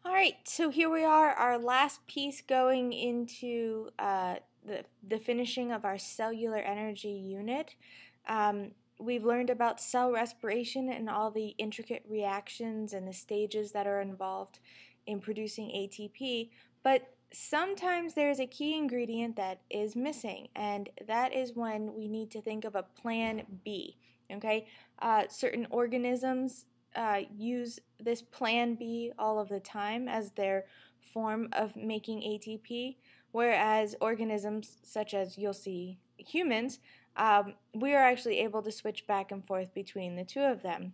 All right, so here we are, our last piece going into the finishing of our cellular energy unit. We've learned about cell respiration and all the intricate reactions and the stages that are involved in producing ATP, but sometimes there's a key ingredient that is missing, and that is when we need to think of a plan B. Okay, certain organisms use this plan B all of the time as their form of making ATP, whereas organisms such as you'll see humans, we are actually able to switch back and forth between the two of them.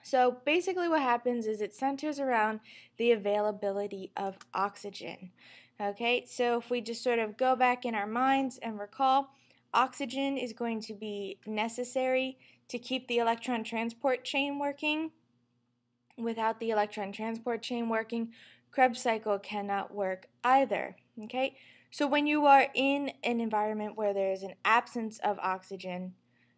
So basically what happens is it centers around the availability of oxygen. Okay, so if we just sort of go back in our minds and recall, oxygen is going to be necessary to keep the electron transport chain working. Without the electron transport chain working, Krebs cycle cannot work either. Okay, so when you are in an environment where there is an absence of oxygen,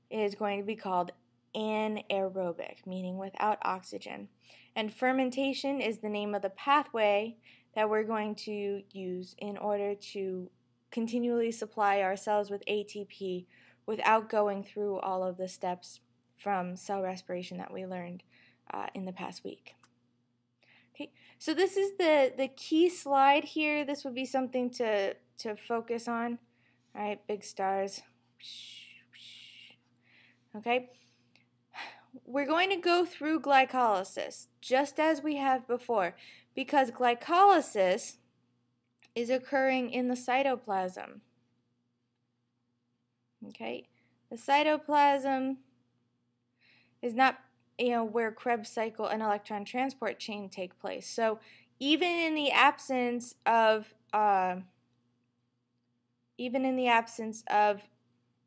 it is going to be called anaerobic, meaning without oxygen. And fermentation is the name of the pathway that we're going to use in order to continually supply ourselves with ATP without going through all of the steps from cell respiration that we learned in the past week. Okay, so this is the key slide here. This would be something to focus on. All right, big stars. Okay, we're going to go through glycolysis just as we have before, because glycolysis is occurring in the cytoplasm. Okay, the cytoplasm is not where Krebs cycle and electron transport chain take place. So even in the absence of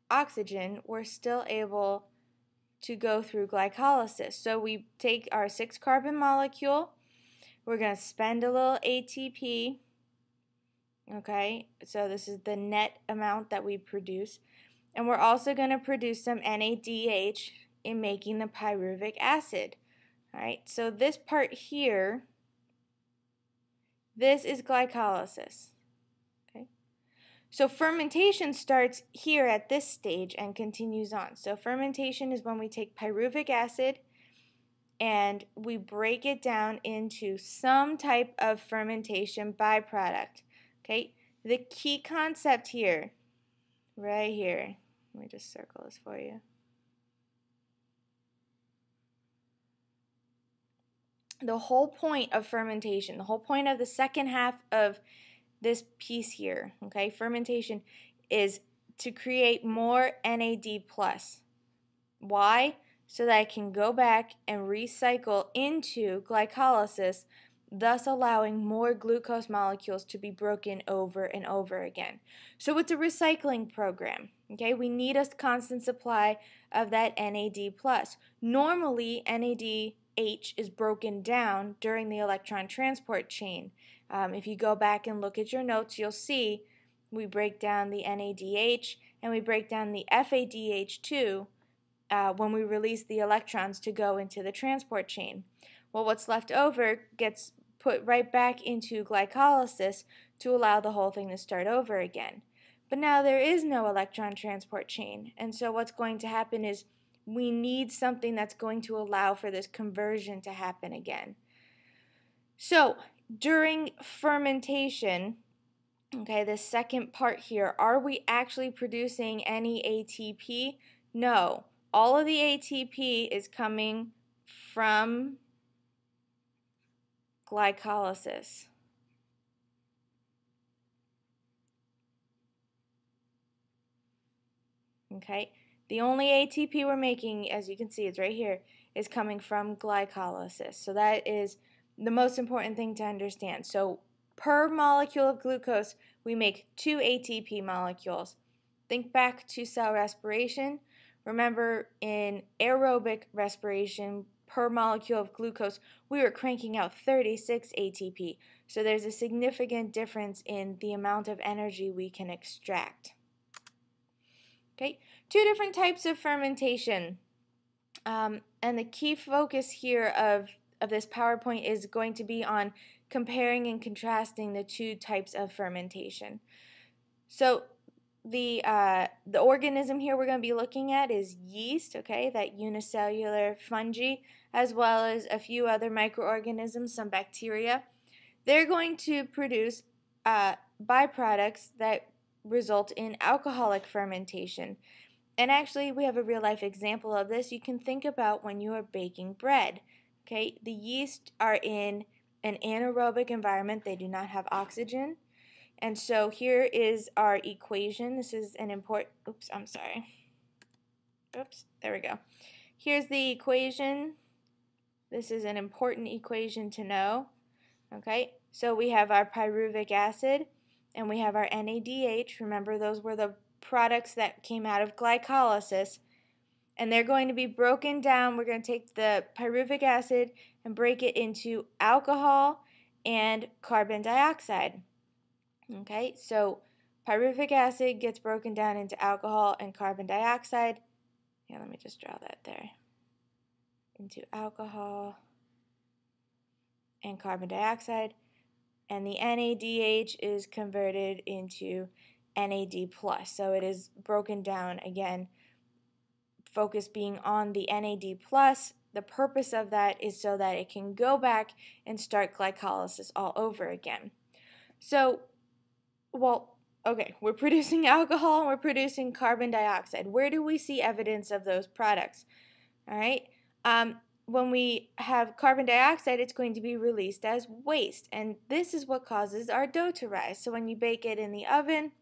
oxygen, we're still able to go through glycolysis. So we take our 6-carbon molecule, we're going to spend a little ATP, okay, so this is the net amount that we produce, and we're also going to produce some NADH in making the pyruvic acid. All right, so this part here, this is glycolysis. Okay, so fermentation starts here at this stage and continues on. So fermentation is when we take pyruvic acid and we break it down into some type of fermentation byproduct. Okay, the key concept here, right here, let me just circle this for you. The whole point of fermentation, the whole point of the second half of this piece here, okay, fermentation, is to create more NAD+. Why? So that I can go back and recycle into glycolysis, thus allowing more glucose molecules to be broken over and over again. So it's a recycling program. Okay, we need a constant supply of that NAD+. Normally, NADH is broken down during the electron transport chain. If you go back and look at your notes, you'll see we break down the NADH and we break down the FADH too when we release the electrons to go into the transport chain. Well, what's left over gets put right back into glycolysis to allow the whole thing to start over again. But now there is no electron transport chain, and so what's going to happen is we need something that's going to allow for this conversion to happen again. So during fermentation, okay, the second part here, are we actually producing any ATP? No. All of the ATP is coming from glycolysis. Okay, the only ATP we're making, as you can see, it's right here, is coming from glycolysis. So that is the most important thing to understand. So per molecule of glucose, we make 2 ATP molecules. Think back to cell respiration. Remember, in aerobic respiration, per molecule of glucose, we were cranking out 36 ATP. So there's a significant difference in the amount of energy we can extract. Okay, 2 different types of fermentation. And the key focus here of of this PowerPoint is going to be on comparing and contrasting the two types of fermentation. So the organism here we're going to be looking at is yeast, okay, that unicellular fungi, as well as a few other microorganisms, some bacteria. They're going to produce byproducts that result in alcoholic fermentation. And actually, we have a real life example of this. You can think about when you are baking bread. Okay, the yeast are in an anaerobic environment. They do not have oxygen. And so here is our equation. This is an important, there we go. Here's the equation. This is an important equation to know. Okay, so we have our pyruvic acid and we have our NADH. Remember, those were the products that came out of glycolysis. And they're going to be broken down. We're going to take the pyruvic acid and break it into alcohol and carbon dioxide. Okay, so pyruvic acid gets broken down into alcohol and carbon dioxide. Yeah, let me just draw that there. Into alcohol and carbon dioxide. And the NADH is converted into NAD+. So it is broken down again, focus being on the NAD+. The purpose of that is so that it can go back and start glycolysis all over again. So, well, okay, we're producing alcohol and we're producing carbon dioxide. Where do we see evidence of those products? All right. When we have carbon dioxide, it's going to be released as waste, and this is what causes our dough to rise. So when you bake it in the oven,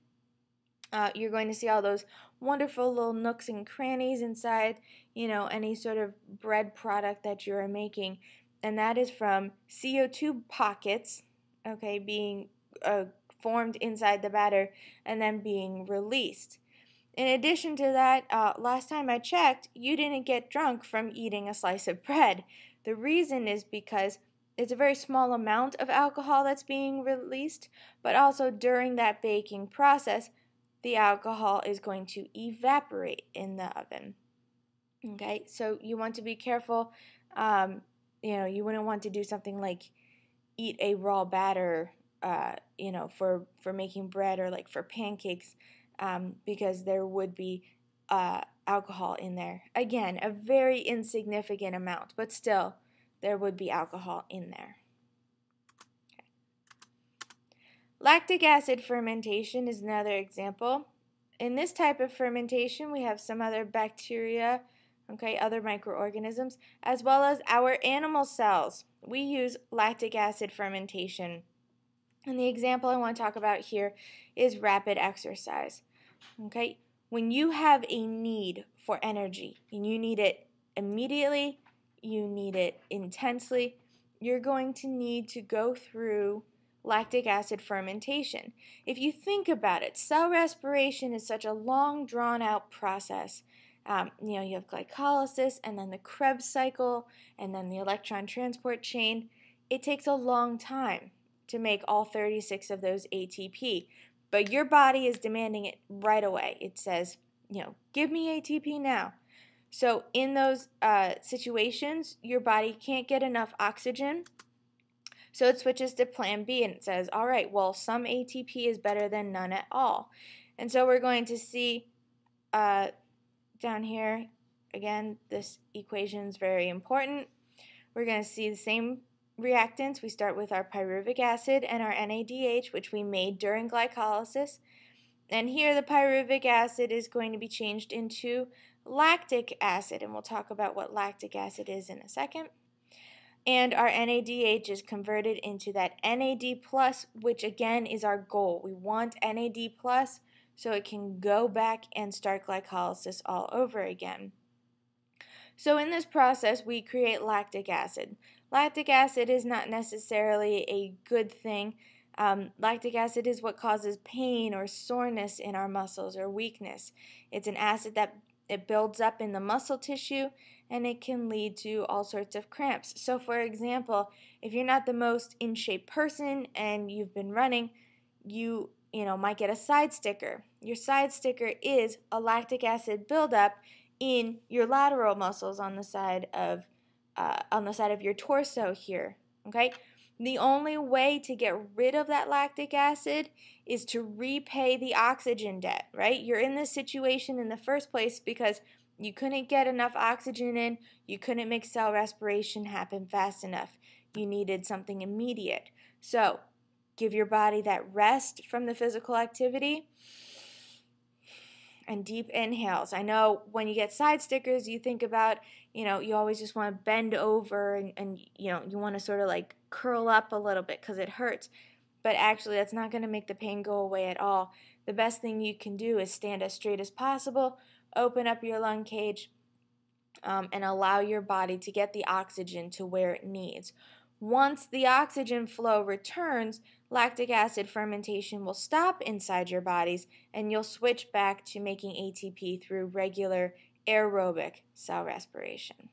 you're going to see all those wonderful little nooks and crannies inside, any sort of bread product that you're making, and that is from CO2 pockets, okay, being formed inside the batter and then being released. In addition to that, last time I checked, you didn't get drunk from eating a slice of bread. The reason is because it's a very small amount of alcohol that's being released, but also during that baking process, the alcohol is going to evaporate in the oven. Okay, so you want to be careful. You wouldn't want to do something like eat a raw batter, for making bread or like for pancakes. Because there would be alcohol in there. Again, a very insignificant amount, but still, there would be alcohol in there. Okay. Lactic acid fermentation is another example. In this type of fermentation, we have some other bacteria, okay, other microorganisms, as well as our animal cells. We use lactic acid fermentation. And the example I want to talk about here is rapid exercise. Okay, when you have a need for energy and you need it immediately, you need it intensely, you're going to need to go through lactic acid fermentation. If you think about it, cell respiration is such a long, drawn-out process. You have glycolysis and then the Krebs cycle and then the electron transport chain. It takes a long time to make all 36 of those ATP. But your body is demanding it right away. It says, give me ATP now. So in those situations, your body can't get enough oxygen. So it switches to plan B and it says, all right, well, some ATP is better than none at all. And so we're going to see down here, again, this equation is very important. We're going to see the same reactants. We start with our pyruvic acid and our NADH, which we made during glycolysis. And here the pyruvic acid is going to be changed into lactic acid, and we'll talk about what lactic acid is in a second. And our NADH is converted into that NAD+, which again is our goal. We want NAD+, so it can go back and start glycolysis all over again. So in this process, we create lactic acid. Lactic acid is not necessarily a good thing. Lactic acid is what causes pain or soreness in our muscles or weakness. It's an acid that it builds up in the muscle tissue and it can lead to all sorts of cramps. So for example, if you're not the most in shape person and you've been running, you might get a side sticker. Your side sticker is a lactic acid buildup in your lateral muscles on the side of on the side of your torso here, okay? The only way to get rid of that lactic acid is to repay the oxygen debt, right? You're in this situation in the first place because you couldn't get enough oxygen in, you couldn't make cell respiration happen fast enough. You needed something immediate. So, give your body that rest from the physical activity and deep inhales. I know when you get side stickers, you think about, you always just want to bend over and you want to sort of like curl up a little bit because it hurts. But actually, that's not going to make the pain go away at all. The best thing you can do is stand as straight as possible, open up your lung cage, and allow your body to get the oxygen to where it needs. Once the oxygen flow returns, lactic acid fermentation will stop inside your bodies and you'll switch back to making ATP through regular aerobic cell respiration.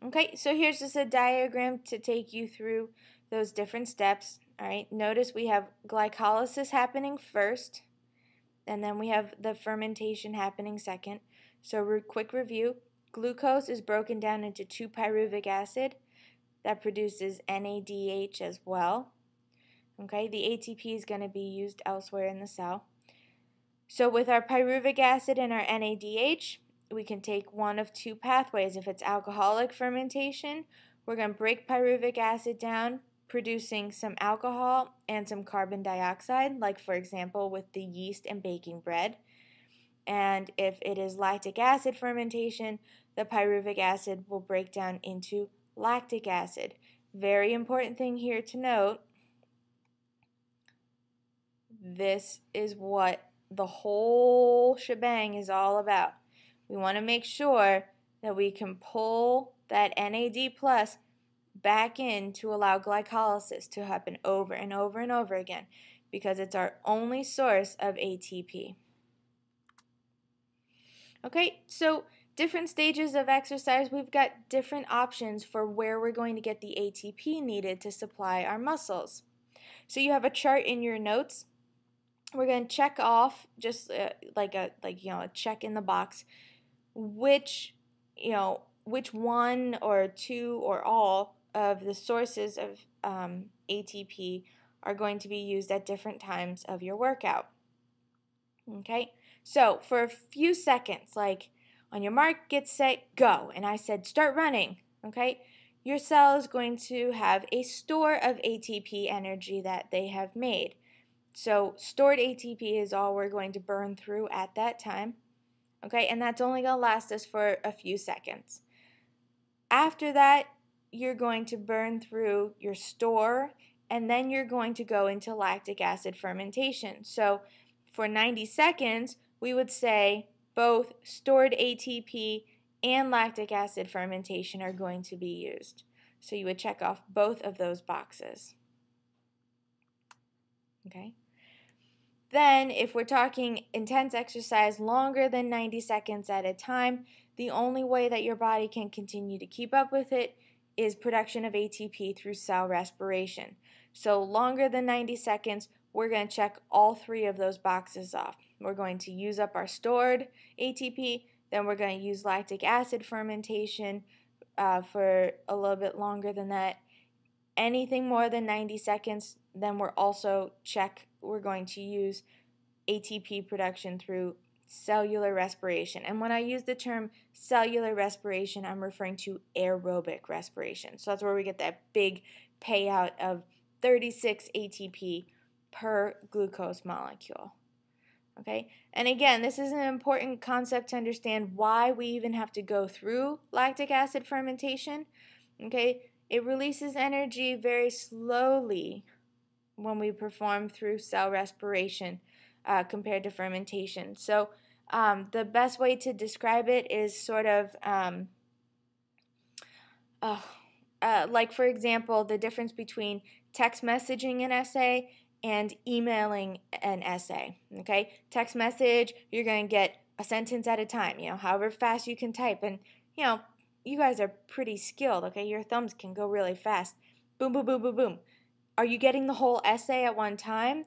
Okay, so here's just a diagram to take you through those different steps. All right, notice we have glycolysis happening first, and then we have the fermentation happening second. So quick review, glucose is broken down into 2-pyruvic acid that produces NADH as well. Okay, the ATP is going to be used elsewhere in the cell. So with our pyruvic acid and our NADH, we can take one of two pathways. If it's alcoholic fermentation, we're going to break pyruvic acid down, producing some alcohol and some carbon dioxide, like for example with the yeast and baking bread. And if it is lactic acid fermentation, the pyruvic acid will break down into lactic acid. Very important thing here to note, this is what the whole shebang is all about. We want to make sure that we can pull that NAD plus back in to allow glycolysis to happen over and over and over again because it's our only source of ATP. Okay, so different stages of exercise, we've got different options for where we're going to get the ATP needed to supply our muscles. So you have a chart in your notes. We're going to check off just like a check in the box which one or two or all of the sources of ATP are going to be used at different times of your workout. Okay, so for a few seconds, like on your mark, get set, go, and I said start running, okay, your cell is going to have a store of ATP energy that they have made. So stored ATP is all we're going to burn through at that time. Okay, and that's only going to last us for a few seconds. After that, you're going to burn through your store, and then you're going to go into lactic acid fermentation. So for 90 seconds, we would say both stored ATP and lactic acid fermentation are going to be used. So you would check off both of those boxes. Okay. Then, if we're talking intense exercise longer than 90 seconds at a time, the only way that your body can continue to keep up with it is production of ATP through cell respiration. So longer than 90 seconds, we're going to check all three of those boxes off. We're going to use up our stored ATP, then we're going to use lactic acid fermentation for a little bit longer than that. Anything more than 90 seconds, then we're going to use ATP production through cellular respiration. And when I use the term cellular respiration, I'm referring to aerobic respiration. So that's where we get that big payout of 36 ATP per glucose molecule. Okay? And again, this is an important concept to understand why we even have to go through lactic acid fermentation. Okay? It releases energy very slowly when we perform through cell respiration compared to fermentation. So the best way to describe it is sort of like, for example, the difference between text messaging an essay and emailing an essay. Okay, text message, you're going to get a sentence at a time, however fast you can type. And, you guys are pretty skilled, okay? Your thumbs can go really fast. Boom, boom, boom, boom, boom. Are you getting the whole essay at one time?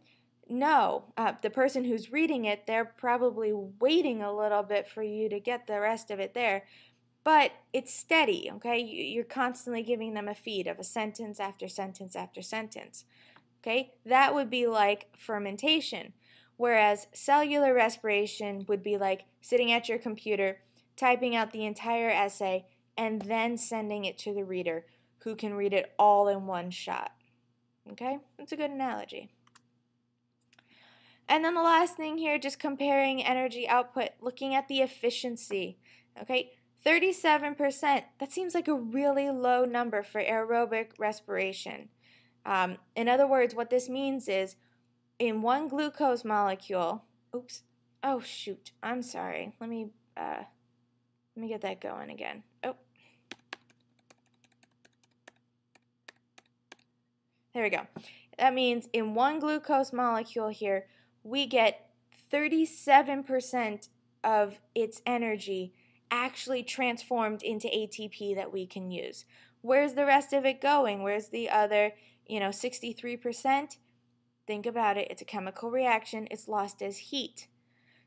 no, the person who's reading it, they're probably waiting a little bit for you to get the rest of it there. But it's steady, okay? You're constantly giving them a feed of a sentence after sentence after sentence, okay? That would be like fermentation, whereas cellular respiration would be like sitting at your computer, typing out the entire essay, and then sending it to the reader, who can read it all in one shot, okay? That's a good analogy. And then the last thing here, just comparing energy output, looking at the efficiency, okay? 37%, that seems like a really low number for aerobic respiration. In other words, what this means is in one glucose molecule, oops, oh shoot, I'm sorry. Let me get that going again. Oh, there we go. That means in one glucose molecule here, we get 37% of its energy actually transformed into ATP that we can use. Where's the rest of it going? Where's the other, 63%? Think about it. It's a chemical reaction. It's lost as heat.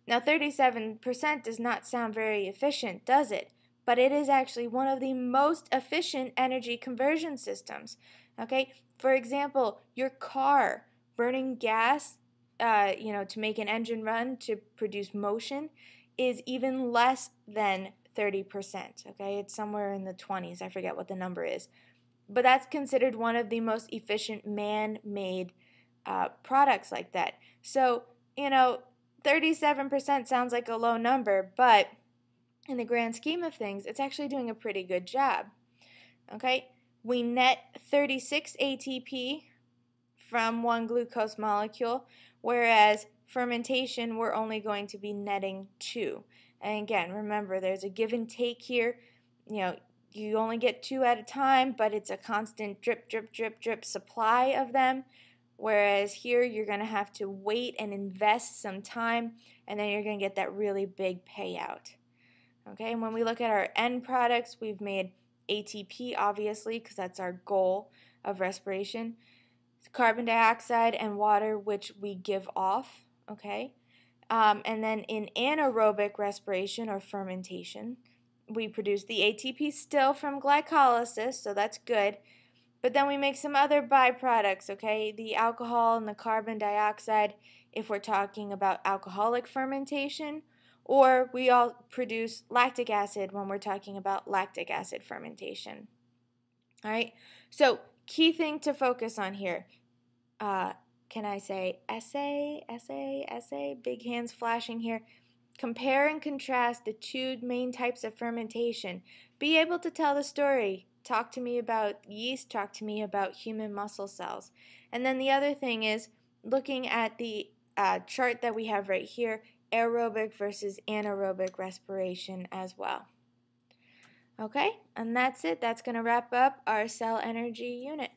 Now, 37% does not sound very efficient, does it? But it is actually one of the most efficient energy conversion systems. Okay? For example, your car burning gas, to make an engine run to produce motion is even less than 30%. Okay? It's somewhere in the 20s. I forget what the number is. But that's considered one of the most efficient man-made products like that. So, 37% sounds like a low number, but in the grand scheme of things, it's actually doing a pretty good job. Okay? We net 36 ATP from one glucose molecule, whereas fermentation, we're only going to be netting 2. And again, remember, there's a give and take here. You only get 2 at a time, but it's a constant drip, drip, drip, drip supply of them. Whereas here, you're going to have to wait and invest some time, and then you're going to get that really big payout. Okay, and when we look at our end products, we've made ATP, obviously, because that's our goal of respiration. Carbon dioxide and water, which we give off, okay? And then in anaerobic respiration or fermentation, we produce the ATP still from glycolysis, so that's good. But then we make some other byproducts, okay? The alcohol and the carbon dioxide, if we're talking about alcoholic fermentation, or we all produce lactic acid when we're talking about lactic acid fermentation. All right, so key thing to focus on here. Can I say essay, big hands flashing here. Compare and contrast the 2 main types of fermentation. Be able to tell the story. Talk to me about yeast, talk to me about human muscle cells. And then the other thing is looking at the chart that we have right here, aerobic versus anaerobic respiration as well. Okay, and that's it. That's going to wrap up our cell energy unit.